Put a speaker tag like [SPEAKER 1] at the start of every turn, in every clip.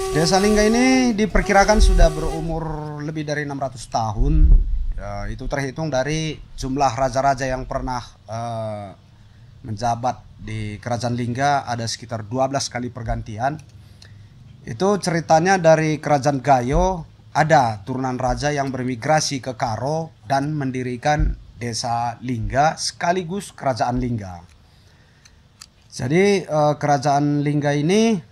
[SPEAKER 1] Desa Lingga ini diperkirakan sudah berumur lebih dari 600 tahun. Itu terhitung dari jumlah raja-raja yang pernah menjabat di Kerajaan Lingga, ada sekitar 12 kali pergantian. Itu ceritanya dari Kerajaan Gayo, ada turunan raja yang bermigrasi ke Karo dan mendirikan Desa Lingga sekaligus Kerajaan Lingga. Jadi Kerajaan Lingga ini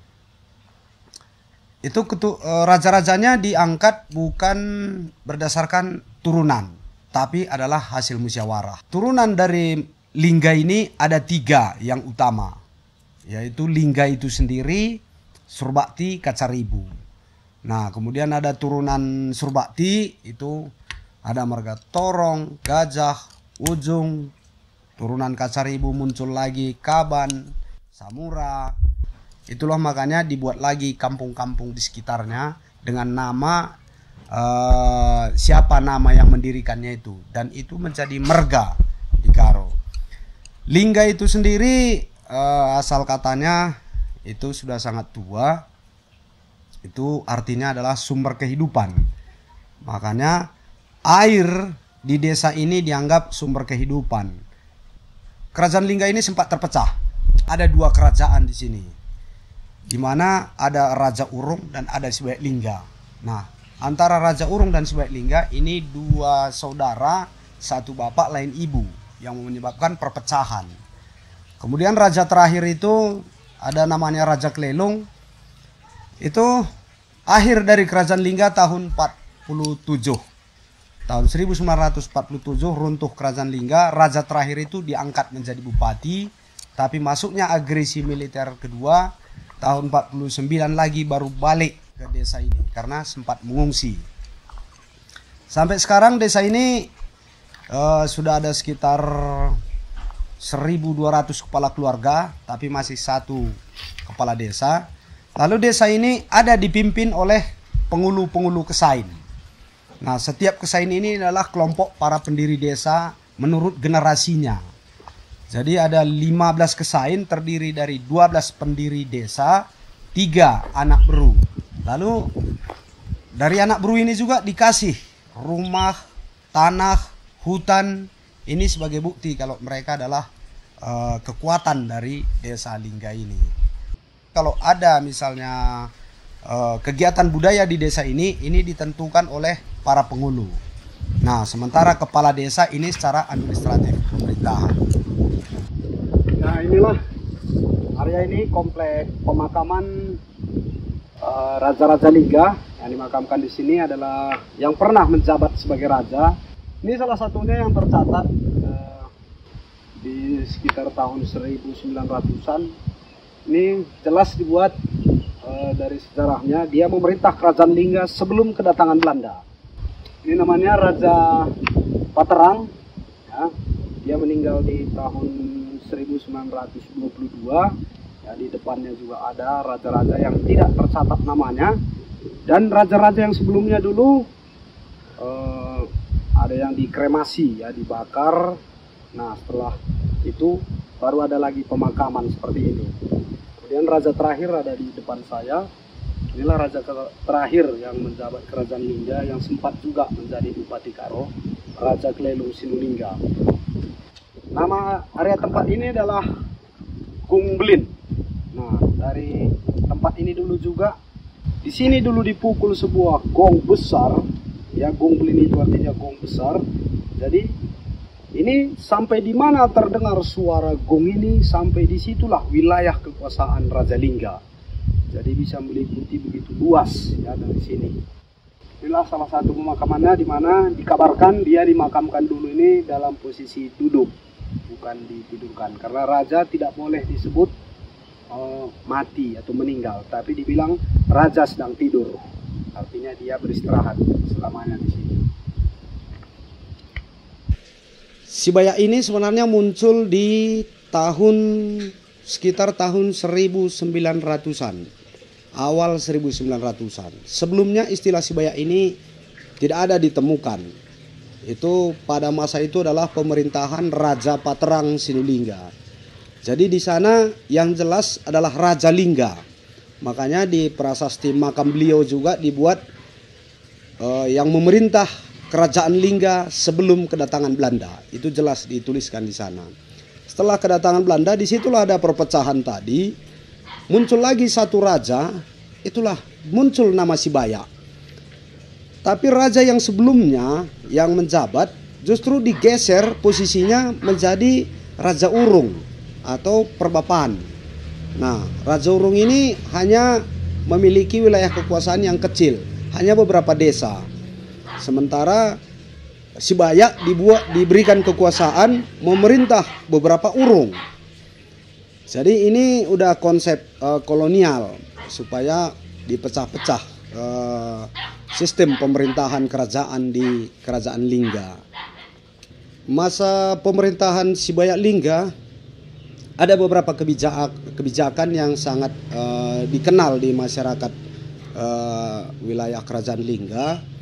[SPEAKER 1] itu raja-rajanya diangkat bukan berdasarkan turunan, tapi adalah hasil musyawarah. Turunan dari Lingga ini ada 3 yang utama, yaitu Lingga itu sendiri, Surbakti, Kacaribu. Nah, kemudian ada turunan Surbakti, itu ada Marga Torong, Gajah, Ujung. Turunan Kacaribu muncul lagi Kaban, Samura. Itulah makanya dibuat lagi kampung-kampung di sekitarnya dengan nama siapa nama yang mendirikannya itu, dan itu menjadi merga di Karo. Lingga itu sendiri asal katanya itu sudah sangat tua. Itu artinya adalah sumber kehidupan. Makanya air di desa ini dianggap sumber kehidupan. Kerajaan Lingga ini sempat terpecah. Ada 2 kerajaan di sini, di mana ada Raja Urung dan ada Siwek Lingga. Nah, antara Raja Urung dan Siwek Lingga ini 2 saudara, satu bapak lain ibu, yang menyebabkan perpecahan. Kemudian raja terakhir itu ada namanya Raja Klelung. Itu akhir dari Kerajaan Lingga tahun 47. Tahun 1947 runtuh Kerajaan Lingga. Raja terakhir itu diangkat menjadi bupati, tapi masuknya agresi militer kedua tahun 49 lagi baru balik ke desa ini karena sempat mengungsi. Sampai sekarang desa ini sudah ada sekitar 1.200 kepala keluarga, tapi masih 1 kepala desa. Lalu desa ini ada dipimpin oleh pengulu-pengulu kesain. Nah, setiap kesain ini adalah kelompok para pendiri desa menurut generasinya. Jadi ada 15 kesain terdiri dari 12 pendiri desa, 3 anak beru. Lalu dari anak beru ini juga dikasih rumah, tanah, hutan. Ini sebagai bukti kalau mereka adalah kekuatan dari Desa Lingga ini. Kalau ada misalnya kegiatan budaya di desa ini ditentukan oleh para pengulu. Nah, sementara kepala desa ini secara administratif pemerintahan. Nah, inilah area ini komplek pemakaman Raja-Raja Lingga. Yang dimakamkan di sini adalah yang pernah menjabat sebagai raja. Ini salah satunya yang tercatat di sekitar tahun 1900-an. Ini jelas dibuat dari sejarahnya. Dia memerintah Kerajaan Lingga sebelum kedatangan Belanda. Ini namanya Raja Paterang. Ya. Dia meninggal di tahun 1922. Ya, di depannya juga ada raja-raja yang tidak tercatat namanya. Dan raja-raja yang sebelumnya dulu ada yang dikremasi, ya, dibakar. Nah, setelah itu baru ada lagi pemakaman seperti ini. Kemudian raja terakhir ada di depan saya. Inilah raja terakhir yang menjabat Kerajaan Lingga yang sempat juga menjadi Bupati Karo, Raja Klelung Sinulingga. Nama area tempat ini adalah Gungblin. Nah, dari tempat ini dulu juga, di sini dulu dipukul sebuah gong besar. Ya, Gungblin itu artinya gong besar. Jadi ini sampai di mana terdengar suara gong ini, sampai disitulah wilayah kekuasaan Raja Lingga. Jadi bisa meliputi begitu luas, ya, dari sini. Inilah salah satu pemakamannya, di mana dikabarkan dia dimakamkan dulu ini dalam posisi duduk, bukan ditidurkan. Karena raja tidak boleh disebut mati atau meninggal, tapi dibilang raja sedang tidur.
[SPEAKER 2] artinya dia beristirahat selamanya di sini.
[SPEAKER 1] Sibaya ini sebenarnya muncul di sekitar tahun 1900-an, awal 1900-an. Sebelumnya istilah Sibaya ini tidak ada ditemukan. Itu pada masa itu adalah pemerintahan Raja Paterang Sinulinga. Jadi di sana yang jelas adalah Raja Lingga. Makanya di prasasti makam beliau juga dibuat yang memerintah Kerajaan Lingga sebelum kedatangan Belanda. Itu jelas dituliskan di sana. Setelah kedatangan Belanda, disitulah ada perpecahan tadi. Muncul lagi satu raja, itulah muncul nama Sibaya. Tapi raja yang sebelumnya yang menjabat justru digeser posisinya menjadi Raja Urung atau Perbapan. Nah, Raja Urung ini hanya memiliki wilayah kekuasaan yang kecil, hanya beberapa desa. Sementara Sibaya diberikan kekuasaan memerintah beberapa urung. Jadi ini udah konsep kolonial supaya dipecah-pecah sistem pemerintahan kerajaan di Kerajaan Lingga. Masa pemerintahan Sibaya Lingga ada beberapa kebijakan yang sangat dikenal di masyarakat wilayah Kerajaan Lingga.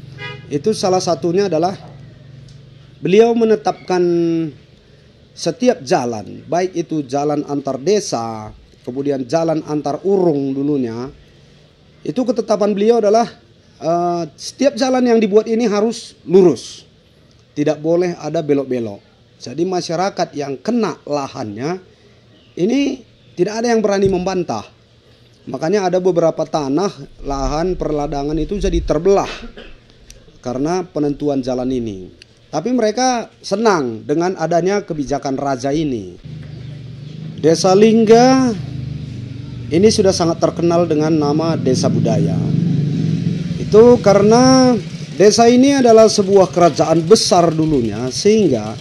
[SPEAKER 1] Itu salah satunya adalah beliau menetapkan setiap jalan, baik itu jalan antar desa, kemudian jalan antar urung dulunya. Itu ketetapan beliau adalah setiap jalan yang dibuat ini harus lurus, tidak boleh ada belok-belok. Jadi masyarakat yang kena lahannya ini tidak ada yang berani membantah. Makanya ada beberapa tanah, lahan, perladangan itu jadi terbelah karena penentuan jalan ini. Tapi mereka senang dengan adanya kebijakan raja ini. Desa Lingga ini sudah sangat terkenal dengan nama Desa Budaya. Itu karena desa ini adalah sebuah kerajaan besar dulunya, sehingga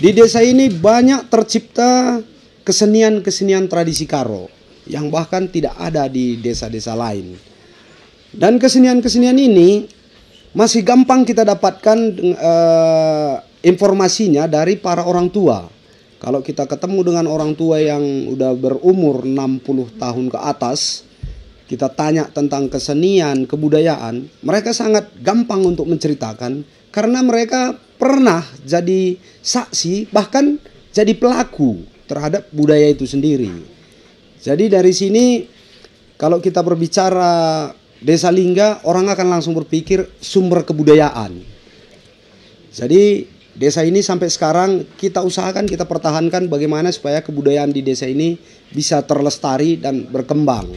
[SPEAKER 1] di desa ini banyak tercipta kesenian-kesenian tradisi Karo yang bahkan tidak ada di desa-desa lain. Dan kesenian-kesenian ini masih gampang kita dapatkan informasinya dari para orang tua. Kalau kita ketemu dengan orang tua yang udah berumur 60 tahun ke atas, kita tanya tentang kesenian, kebudayaan, mereka sangat gampang untuk menceritakan karena mereka pernah jadi saksi, bahkan jadi pelaku terhadap budaya itu sendiri. Jadi dari sini kalau kita berbicara Desa Lingga, orang akan langsung berpikir sumber kebudayaan. Jadi desa ini sampai sekarang kita usahakan, kita pertahankan bagaimana supaya kebudayaan di desa ini bisa terlestari dan berkembang.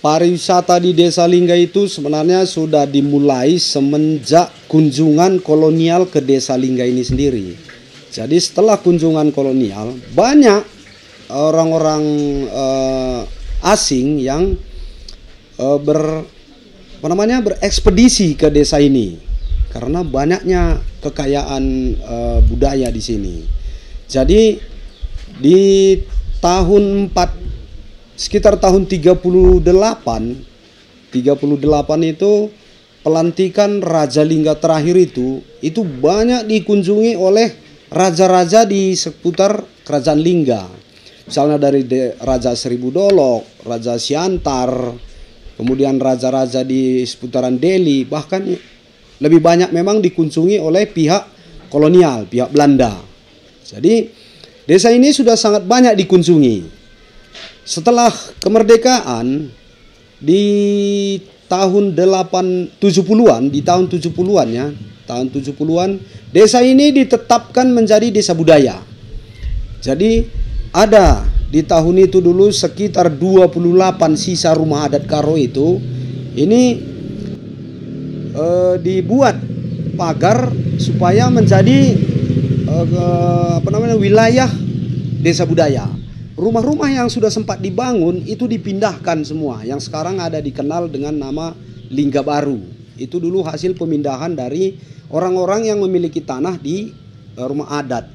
[SPEAKER 1] Pariwisata di Desa Lingga itu sebenarnya sudah dimulai semenjak kunjungan kolonial ke Desa Lingga ini sendiri. Jadi setelah kunjungan kolonial, banyak orang-orang asing yang berekspedisi ke desa ini karena banyaknya kekayaan budaya di sini. Jadi di sekitar tahun 38 itu pelantikan Raja Lingga terakhir itu banyak dikunjungi oleh raja-raja di seputar Kerajaan Lingga. Misalnya dari Raja Seribu Dolok, Raja Siantar, kemudian raja-raja di seputaran Delhi, bahkan lebih banyak memang dikunjungi oleh pihak kolonial, pihak Belanda. Jadi desa ini sudah sangat banyak dikunjungi. Setelah kemerdekaan di tahun 70-an, di tahun 70-an ya, tahun 70-an, desa ini ditetapkan menjadi desa budaya. Jadi ada di tahun itu dulu sekitar 28 sisa rumah adat Karo itu ini dibuat pagar supaya menjadi wilayah desa budaya. Rumah-rumah yang sudah sempat dibangun itu dipindahkan semua, yang sekarang ada dikenal dengan nama Lingga Baru. Itu dulu hasil pemindahan dari orang-orang yang memiliki tanah di rumah adat.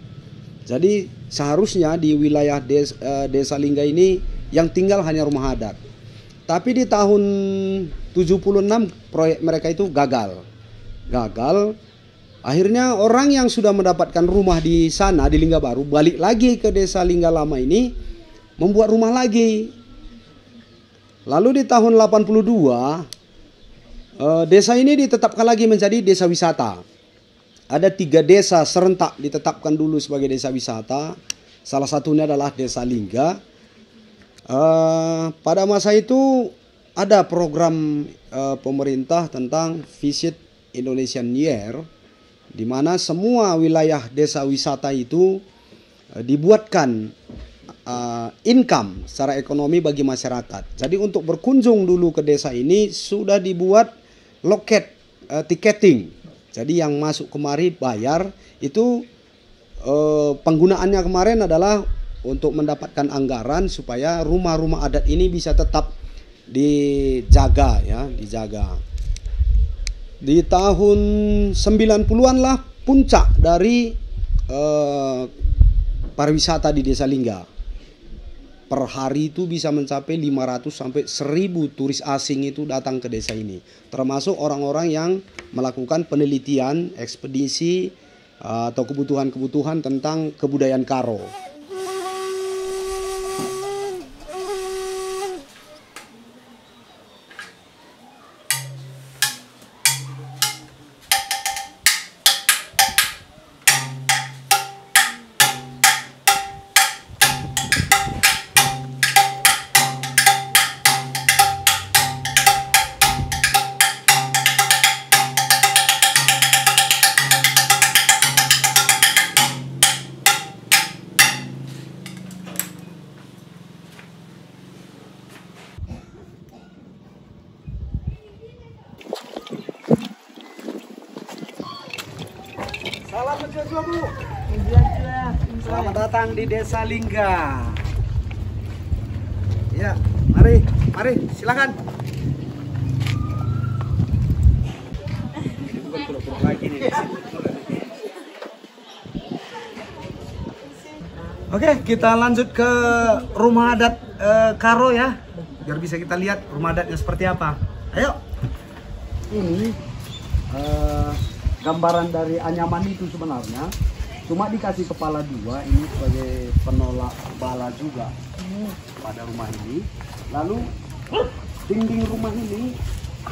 [SPEAKER 1] Jadi seharusnya di wilayah desa Lingga ini yang tinggal hanya rumah adat. Tapi di tahun 76 proyek mereka itu gagal. Akhirnya orang yang sudah mendapatkan rumah di sana di Lingga Baru balik lagi ke desa Lingga Lama ini membuat rumah lagi. Lalu di tahun 82 desa ini ditetapkan lagi menjadi desa wisata. Ada 3 desa serentak ditetapkan dulu sebagai desa wisata. Salah satunya adalah Desa Lingga. Pada masa itu ada program pemerintah tentang Visit Indonesian Year, di mana semua wilayah desa wisata itu dibuatkan income secara ekonomi bagi masyarakat. Jadi untuk berkunjung dulu ke desa ini sudah dibuat loket tiketing. Jadi yang masuk kemari bayar itu penggunaannya kemarin adalah untuk mendapatkan anggaran supaya rumah-rumah adat ini bisa tetap dijaga ya, dijaga. Di tahun 90-an lah puncak dari pariwisata di Desa Lingga. Per hari itu bisa mencapai 500 sampai 1000 turis asing itu datang ke desa ini. Termasuk orang-orang yang melakukan penelitian, ekspedisi atau kebutuhan-kebutuhan tentang kebudayaan Karo. Salam menjajah Bu. Selamat datang di Desa Lingga. Ya, mari silakan. Ini bukan pura-pura lagi nih. Oke, kita lanjut ke rumah adat Karo ya, biar bisa kita lihat rumah adatnya seperti apa. Ayo. Ini gambaran dari anyaman itu sebenarnya, cuma dikasih kepala 2 ini sebagai penolak bala juga pada rumah ini. Lalu dinding rumah ini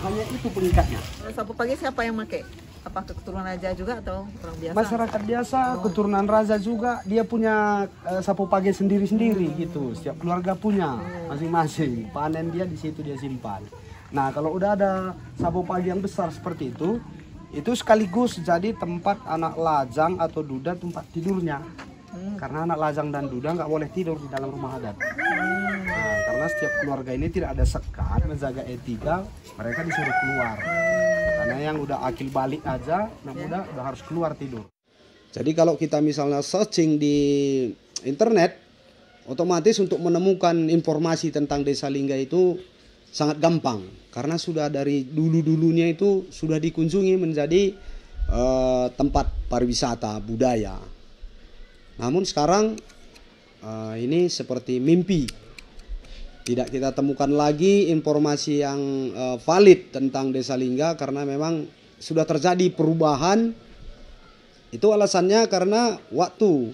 [SPEAKER 1] hanya itu pengikatnya.
[SPEAKER 3] Sapu pagi siapa yang pakai? Apa keturunan raja juga atau orang biasa?
[SPEAKER 1] Masyarakat biasa, keturunan raja juga, dia punya sapu pagi sendiri-sendiri gitu. Setiap keluarga punya masing-masing. Panen dia di situ dia simpan. Nah, kalau udah ada sapu pagi yang besar seperti itu sekaligus jadi tempat anak lajang atau duda tempat tidurnya. Karena anak lajang dan duda nggak boleh tidur di dalam rumah adat. Nah, karena setiap keluarga ini tidak ada sekat, menjaga etika, mereka disuruh keluar. Karena yang udah akil balik aja, anak muda udah harus keluar tidur. Jadi kalau kita misalnya searching di internet, otomatis untuk menemukan informasi tentang Desa Lingga itu sangat gampang. Karena sudah dari dulu-dulunya itu sudah dikunjungi menjadi tempat pariwisata budaya. Namun sekarang ini seperti mimpi. Tidak kita temukan lagi informasi yang valid tentang Desa Lingga karena memang sudah terjadi perubahan. Itu alasannya karena waktu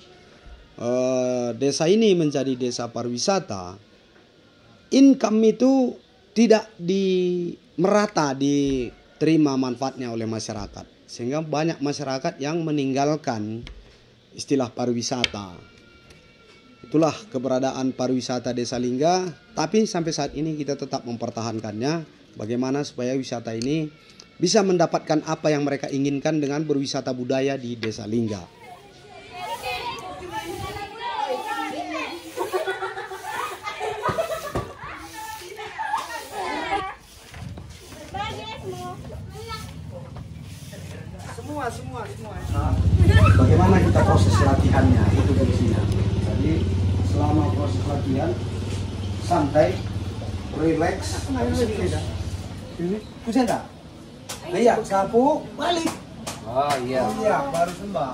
[SPEAKER 1] desa ini menjadi desa pariwisata, income itu tidak merata diterima manfaatnya oleh masyarakat. Sehingga banyak masyarakat yang meninggalkan istilah pariwisata. Itulah keberadaan pariwisata Desa Lingga. Tapi sampai saat ini kita tetap mempertahankannya. Bagaimana supaya wisata ini bisa mendapatkan apa yang mereka inginkan dengan berwisata budaya di Desa Lingga. Semua. Nah, bagaimana kita proses latihannya itu fungsinya. Jadi selama proses latihan santai, relax. Ini pusing tak? Iya, sapu balik. Oh iya. Iya, baru sembah.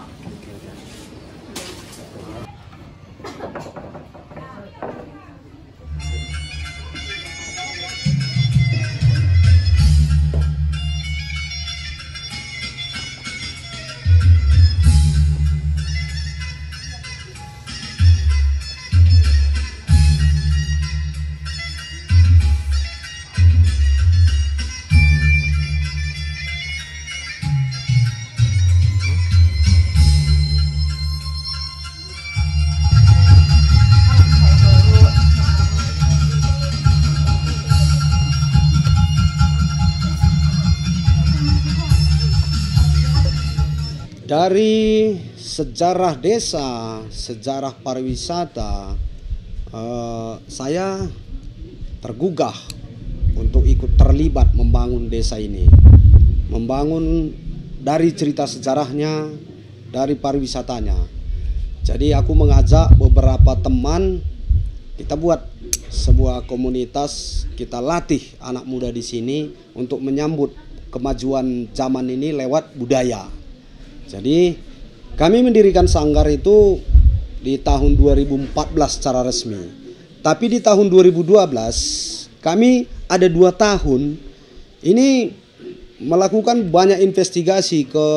[SPEAKER 1] Dari sejarah desa, sejarah pariwisata, saya tergugah untuk ikut terlibat membangun desa ini. Membangun dari cerita sejarahnya, dari pariwisatanya. Jadi aku mengajak beberapa teman, kita buat sebuah komunitas, kita latih anak muda di sini untuk menyambut kemajuan zaman ini lewat budaya. Jadi kami mendirikan sanggar itu di tahun 2014 secara resmi. Tapi di tahun 2012 kami ada 2 tahun ini melakukan banyak investigasi ke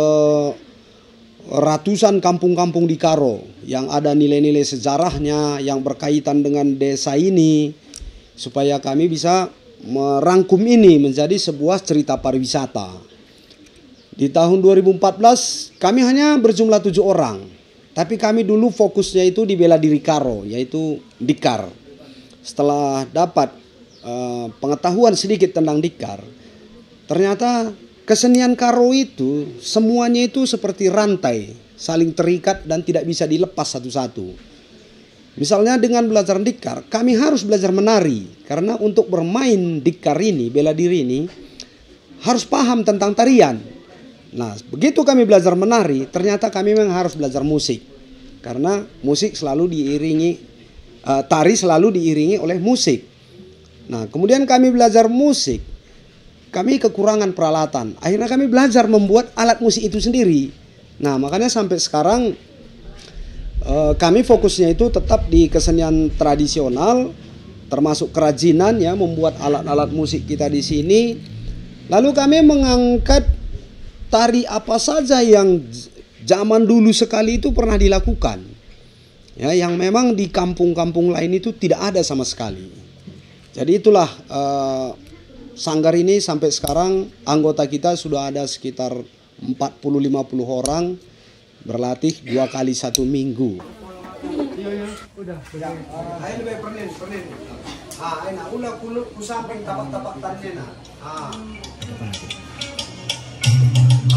[SPEAKER 1] ratusan kampung-kampung di Karo yang ada nilai-nilai sejarahnya yang berkaitan dengan desa ini, supaya kami bisa merangkum ini menjadi sebuah cerita pariwisata. Di tahun 2014 kami hanya berjumlah 7 orang, tapi kami dulu fokusnya itu di bela diri Karo, yaitu Dikar. Setelah dapat pengetahuan sedikit tentang Dikar, ternyata kesenian Karo itu semuanya itu seperti rantai, saling terikat dan tidak bisa dilepas satu-satu. Misalnya dengan belajar Dikar, kami harus belajar menari, karena untuk bermain Dikar ini, bela diri ini, harus paham tentang tarian. Nah, begitu kami belajar menari, ternyata kami memang harus belajar musik. Karena musik selalu diiringi, tari selalu diiringi oleh musik. Nah, kemudian kami belajar musik, kami kekurangan peralatan. Akhirnya kami belajar membuat alat musik itu sendiri. Nah, makanya sampai sekarang kami fokusnya itu tetap di kesenian tradisional, termasuk kerajinan ya, membuat alat-alat musik kita di sini. Lalu kami mengangkat tari apa saja yang zaman dulu sekali itu pernah dilakukan, ya, yang memang di kampung-kampung lain itu tidak ada sama sekali. Jadi itulah sanggar ini sampai sekarang anggota kita sudah ada sekitar 40-50 orang, berlatih 2 kali 1 minggu. Udah. Ayo lebih pernin. Enak ulah ku samping tapak-tapak tarinya.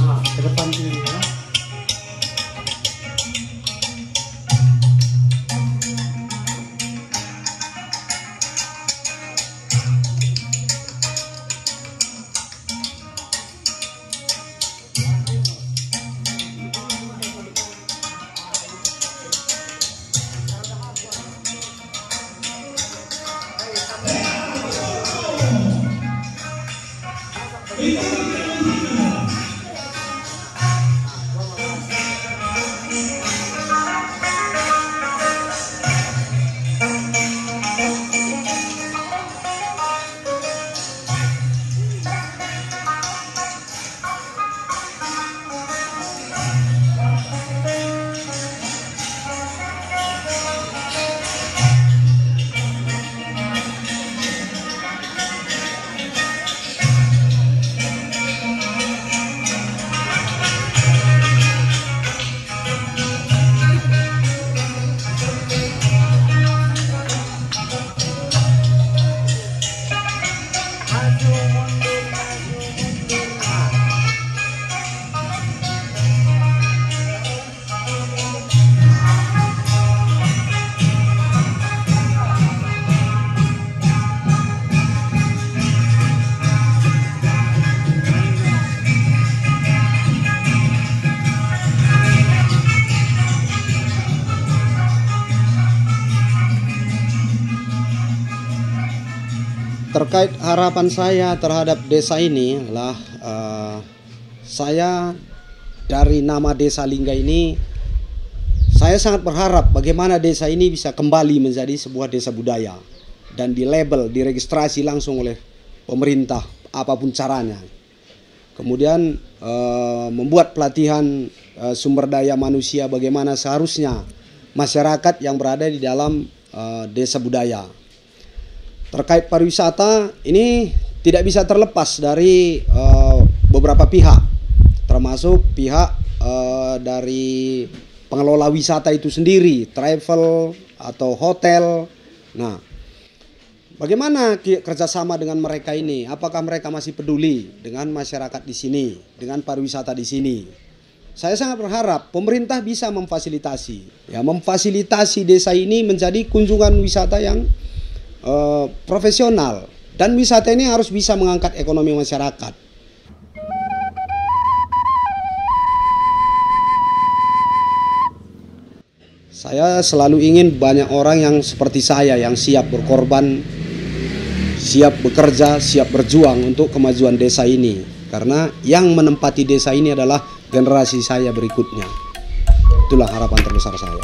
[SPEAKER 1] Ke depan sini ya. Terkait harapan saya terhadap desa ini adalah saya dari nama Desa Lingga ini, saya sangat berharap bagaimana desa ini bisa kembali menjadi sebuah desa budaya dan dilabel, diregistrasi langsung oleh pemerintah apapun caranya. Kemudian membuat pelatihan sumber daya manusia bagaimana seharusnya masyarakat yang berada di dalam desa budaya. Terkait pariwisata ini tidak bisa terlepas dari beberapa pihak, termasuk pihak dari pengelola wisata itu sendiri, travel atau hotel. Nah, bagaimana kerjasama dengan mereka ini? Apakah mereka masih peduli dengan masyarakat di sini, dengan pariwisata di sini? Saya sangat berharap pemerintah bisa memfasilitasi, ya, memfasilitasi desa ini menjadi kunjungan wisata yang profesional, dan wisata ini harus bisa mengangkat ekonomi masyarakat. Saya selalu ingin banyak orang yang seperti saya yang siap berkorban, siap bekerja, siap berjuang untuk kemajuan desa ini. Karena yang menempati desa ini adalah generasi saya berikutnya. Itulah harapan terbesar saya.